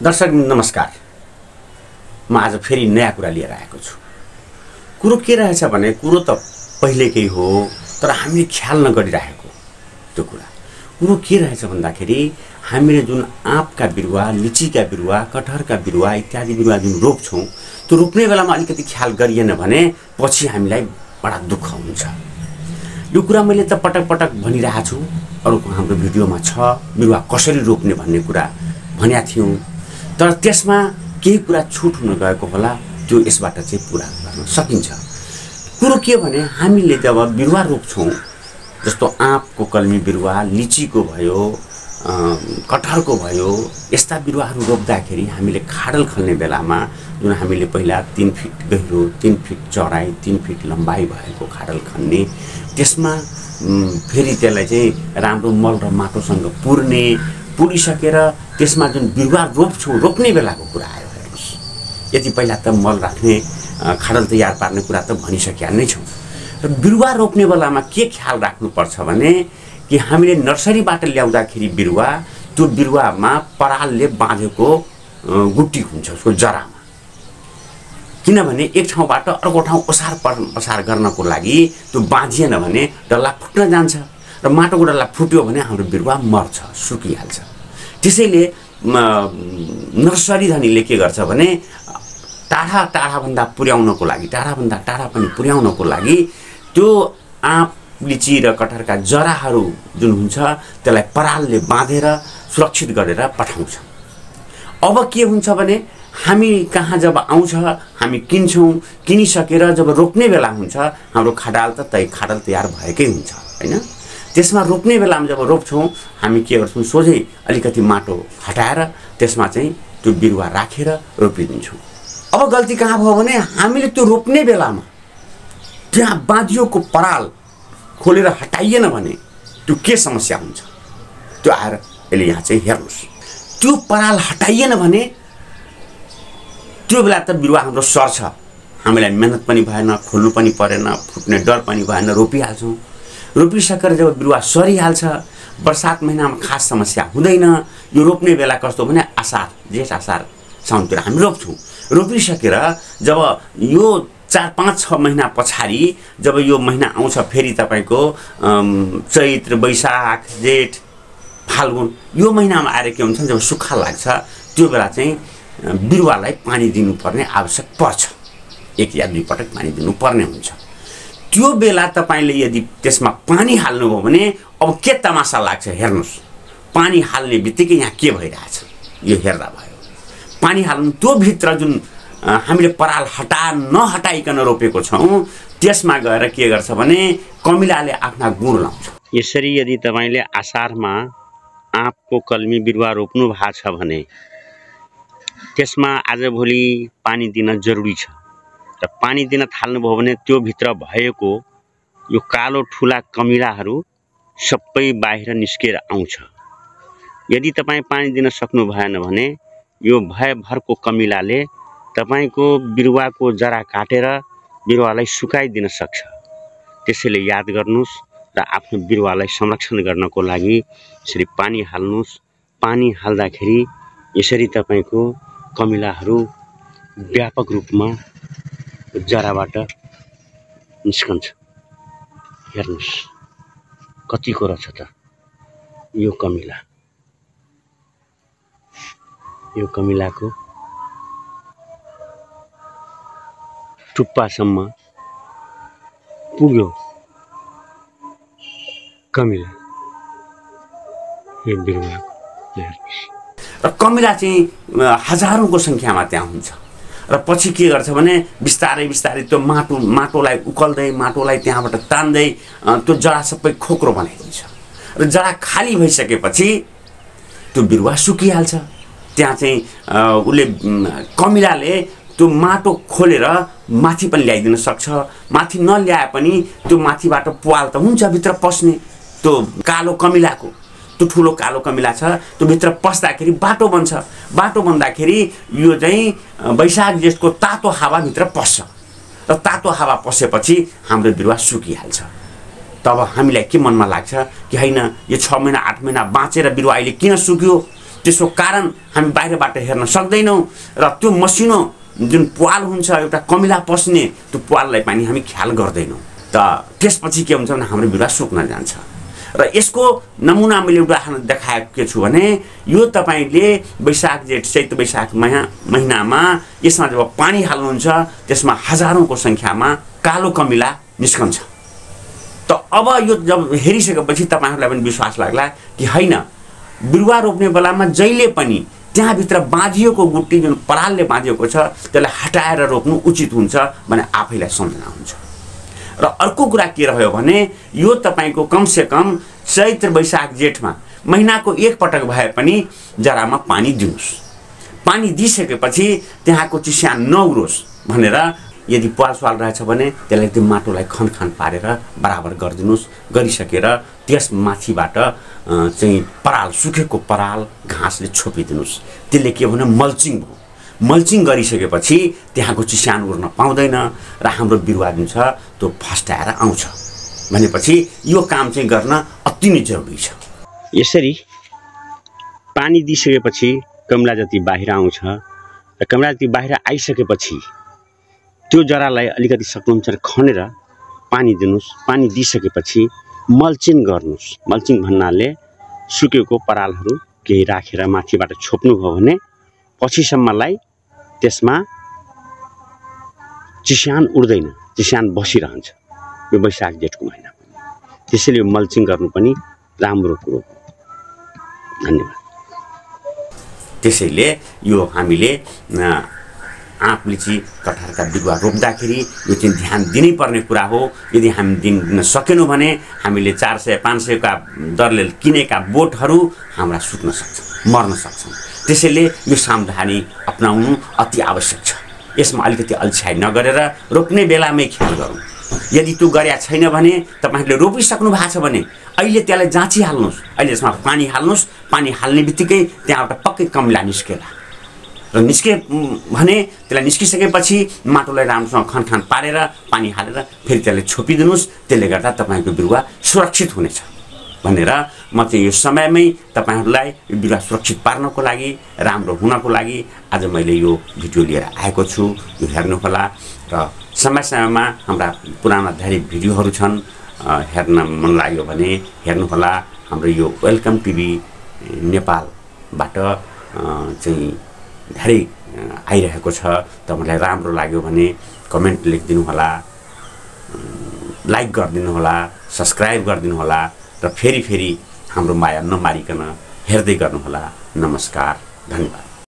दर्शक नमस्कार। म आज फेरि नयाँ कुरा लिएर आएको छु। कुरो के रहेछ भने कुरो त पहिलेकै हो, तर हामीले ख्याल नगरिरहेको त्यो कुरो के रहेछ भन्दाखेरि हामीले जुन आँपका बिरुवा, लिचीका बिरुवा, कटहरका बिरुवा इत्यादि बिरुवा जुन रोप्छौँ, त्यो रोप्ने बेलामा अलिकति ख्याल गरिएन भने पछि हामीलाई बडा दुःख हुन्छ। यो कुरा मैले त पटक पटक भनिरहेको छु, अरूको हाम्रो भिडियोमा छ, बिरुवा कसरी रोप्ने भन्ने कुरा भनेका थियौँ। तर त्यसमा केही कुरा छुट हुन गएको होला, त्यो यसबाट चाहिँ पुरा गर्न सकिन्छ। कुरो के भने हामीले जब बिरुवा रोप्छौँ, जस्तो आँपको कलमी बिरुवा, लिचीको भयो, कटहरको भयो, यस्ता बिरुवाहरू रोप्दाखेरि हामीले खाडल खन्ने बेलामा जुन हामीले पहिला 3 फिट गहिरो, 3 फिट चौडाइ, 3 फिट लम्बाइ भएको खाडल खन्ने, त्यसमा फेरि त्यसलाई चाहिँ राम्रो मल र माटोसँग पुरिसकेर त्यसमा जुन बिरुवा रोप्ने बेलाको कुरा आयो हेर्नुहोस्। यति पहिला त मल राख्ने, खाडल तयार पार्ने कुरा त भनिसकेका नै छौँ। र बिरुवा रोप्ने बेलामा के ख्याल राख्नुपर्छ भने कि हामीले नर्सरीबाट ल्याउँदाखेरि बिरुवा, त्यो बिरुवामा परालले बाँधेको गुट्टी हुन्छ उसको जरामा। किनभने एक ठाउँबाट अर्को ठाउँ ओसार पसार गर्नको लागि त्यो बाँधिएन भने डल्ला फुट्न जान्छ र माटोको डल्ला फुट्यो भने हाम्रो बिरुवा मर्छ, सुकिहाल्छ। त्यसैले नर्सरी धनीले के गर्छ भने टाढाभन्दा टाढा पनि पुर्याउनको लागि त्यो आँप, लिची र कटहरका जराहरू जुन हुन्छ त्यसलाई परालले बाँधेर सुरक्षित गरेर पठाउँछ। अब के हुन्छ भने हामी कहाँ जब आउँछ, हामी किनिसकेर जब रोप्ने बेला हुन्छ, हाम्रो खाडल तयार भएकै हुन्छ हैन। त्यसमा रोप्ने बेलामा जब रोप्छौँ हामी के गर्छौँ, सोझै अलिकति माटो हटाएर त्यसमा चाहिँ त्यो बिरुवा राखेर रोपिदिन्छौँ। अब गल्ती कहाँ भयो भने हामीले त्यो रोप्ने बेलामा त्यहाँ बाँधिएको पराल खोलेर हटाइएन भने त्यो के समस्या हुन्छ, त्यो आएर यसले यहाँ चाहिँ हेर्नुहोस्। त्यो पराल हटाइएन भने त्यो बेला त बिरुवा हाम्रो सर्छ, हामीलाई मेहनत पनि भएन, खोल्नु पनि परेन, फुट्ने डर पनि भएन, रोपिहाल्छौँ। रोपिसकेर जब बिरुवा सरिहाल्छ, बर्सात महिनामा खास समस्या हुँदैन। यो रोप्ने बेला कस्तो भने जेठ आसार साउनतिर हामी रोप्छौँ। रोपिसकेर जब यो 4-5-6 महिना पछाडि जब यो महिना आउँछ, फेरि तपाईँको चैत्र, वैशाख, जेठ, फाल्गुन, यो महिनामा आएर के हुन्छ, जब सुक्खा लाग्छ त्यो बेला चाहिँ बिरुवालाई पानी दिनुपर्ने आवश्यक पर्छ। 1 या 2 पटक पानी दिनुपर्ने हुन्छ। त्यो बेला तपाईँले यदि त्यसमा पानी हाल्नुभयो भने अब के तमासा लाग्छ हेर्नुहोस्। पानी हाल्ने बित्तिकै यहाँ के भइरहेछ यो हेर्दा भयो। पानी हाल्नु, त्यो भित्र जुन हामीले पराल नहटाइकन रोपेको छौँ, त्यसमा गएर के गर्छ भने कमिलाले आफ्ना गुण लाउँछ। यसरी यदि तपाईँले आषाढमा आँपको कलमी बिरुवा रोप्नु भएको छ भने त्यसमा आजभोलि पानी दिन जरुरी छ। र पानी दिन थाल्नुभयो भने त्यो भित्र भएको यो कालो ठुला कमिलाहरू सबै बाहिर निस्केर आउँछ। यदि तपाईँ पानी दिन सक्नु भएन भने यो भयभरको कमिलाले तपाईको बिरुवाको जरा काटेर बिरुवालाई सुकाइदिन सक्छ। त्यसैले याद गर्नुस् र आफ्नो बिरुवालाई संरक्षण गर्नको लागि यसरी पानी हाल्नुस्। पानी हाल्दाखेरि यसरी तपाईको कमिलाहरू व्यापक रूपमा जराबाट निस्कन्छ। हेर्नुस् कतिको रहेछ त यो कमिला। यो कमिलाको टुप्पासम्म पुग्यो कमिला यो बिरुवाको। हेर्नुस् र कमिला चाहिँ हजारौंको संख्यामा त्यहाँ हुन्छ। र पछि के गर्छ भने बिस्तारै त्यो माटोलाई उकल्दै, माटोलाई त्यहाँबाट तान्दै त्यो जरा सबै खोक्रो बनाइदिन्छ। र जरा खाली भइसकेपछि त्यो बिरुवा सुकिहाल्छ। त्यहाँ चाहिँ उसले कमिलाले त्यो माटो खोलेर माथि पनि ल्याइदिन सक्छ। माथि नल्याए पनि त्यो माथिबाट पुवाल त हुन्छ भित्र पस्ने। त्यो कालो कमिलाको त्यो ठुलो कालो कमिला छ, त्यो भित्र पस्दाखेरि बाटो बन्छ। बाटो बन्दाखेरि यो चाहिँ वैशाख जेठको तातो हावा भित्र पस्छ। र तातो हावा पसेपछि हाम्रो बिरुवा सुकिहाल्छ। तब हामीलाई के मनमा लाग्छ कि हैन, यो 6 महिना 8 महिना बाँचेर बिरुवा अहिले किन सुक्यो? त्यसको कारण हामी बाहिरबाट हेर्न सक्दैनौँ र त्यो मसिनो जुन प्वाल हुन्छ एउटा कमिला पस्ने त्यो प्वाललाई पनि हामी ख्याल गर्दैनौँ त त्यसपछि के हुन्छ भने हाम्रो बिरुवा सुक्न जान्छ र यसको नमुना मैले उदाहरण देखाएको के छु भने यो तपाईले वैशाख जेठ चैत वैशाख महिनामा यसमा जब पानी हाल्नुहुन्छ त्यसमा हजारौंको संख्यामा कालो कमिला निस्कन्छ त अब यो जब हेरिसकेपछि तपाईहरुलाई पनि विश्वास लाग्ला कि हैन बिरुवा रोप्ने बेलामा जहिले पनि त्यहाँ भित्र बाँधिएको गुट्टी जुन परालले बाँधिएको छ त्यसलाई हटाएर रोप्नु उचित हुन्छ भने आफैलाई सम्झना हुन्छ र अर्को कुरा के रह्यो भने यो तपाईको कम से कम चैत्र वैशाख जेठमा महिनाको एक पटक भए पनि जरामा पानी दिनुस् पानी दिइसकेपछि त्यहाँको चिस्यान नउरोस् भनेर यदि प्वाल स्वाल रहेछ भने त्यसलाई त्यो माटोलाई खनखान पारेर बराबर गरिदिनुस् गरिसकेर त्यस माथिबाट चाहिँ पराल सुकेको पराल घाँसले छोपिदिनुस् त्यसले के भने मल्चिङ भयो मल्चिङ गरिसकेपछि त्यहाँको चिस्यान उर्न पाउँदैन र हाम्रो बिरुवा जुन छ त्यो फस्टाएर आउँछ भनेपछि यो काम चाहिँ गर्न अति नै जरुरी छ यसरी पानी दिइसकेपछि कमला जति बाहिर आउँछ र कमला जति बाहिर आइसकेपछि त्यो जरालाई अलिकति सक्नुहुन्छ खनेर पानी दिनुस् पानी दिइसकेपछि मल्चिङ गर्नुस् मल्चिङ भन्नाले सुकेको परालहरू केही राखेर माथिबाट छोप्नु भयो भने पछिसम्मलाई त्यसमा चिस्यान उड्दैन चिस्यान बसिरहन्छ यो वैशाख जेठको महिना त्यसैले मल्चिङ गर्नु पनि राम्रो कुरो हो धन्यवाद त्यसैले यो हामीले आँप लिची कटहरका बिरुवा रोप्दाखेरि यो चाहिँ ध्यान दिनै पर्ने कुरा हो यदि हामी दिन सकेनौं भने हामीले 400-500 का दरले किनेका बोटहरू हाम्रा सुक्न सक्छन् मर्न सक्छन् त्यसैले यो सावधानी अपनाउनु अति आवश्यक छ यसमा अलिकति अल्छाइ नगरेर रोप्ने बेलामै ख्याल गरौँ यदि त्यो गर्या छैन भने तपाईहरुले रोपिसक्नु भएको छ भने अहिले त्यसलाई जाँची हाल्नुस् अहिले यसमा पानी हाल्नुस् पानी हाल्ने बित्तिकै त्यहाँ एउटा पक्कै कमिला निस्केला र निस्के भने त्यसलाई निस्किसकेपछि माटोलाई राम्रोसँग खनखान पारेर पानी हालेर फेरि त्यसलाई छोपिदिनुस् त्यसले गर्दा तपाईको बिरुवा सुरक्षित हुनेछ भनेर म चाहिँ यो समयमै तपाईहरुलाई यो बिरुवा सुरक्षित पार्नको लागि राम्रो हुनको लागि आज मैले यो भिडियो लिएर आएको छु यो हेर्नु होला र समय समयमा हाम्रा पुराना धेरै भिडियोहरू छन् हेर्न मन लाग्यो भने हेर्नु होला हाम्रो यो वेलकम टिभी नेपालबाट चाहिँ धेरै आइरहेको छ तपाईलाई राम्रो लाग्यो भने कमेन्ट लेखिदिनु होला लाइक गरिदिनु होला सब्स्क्राइब गरिदिनु होला र फेरि हाम्रो माया नमारिकन हेर्दै गर्नु होला नमस्कार धन्यवाद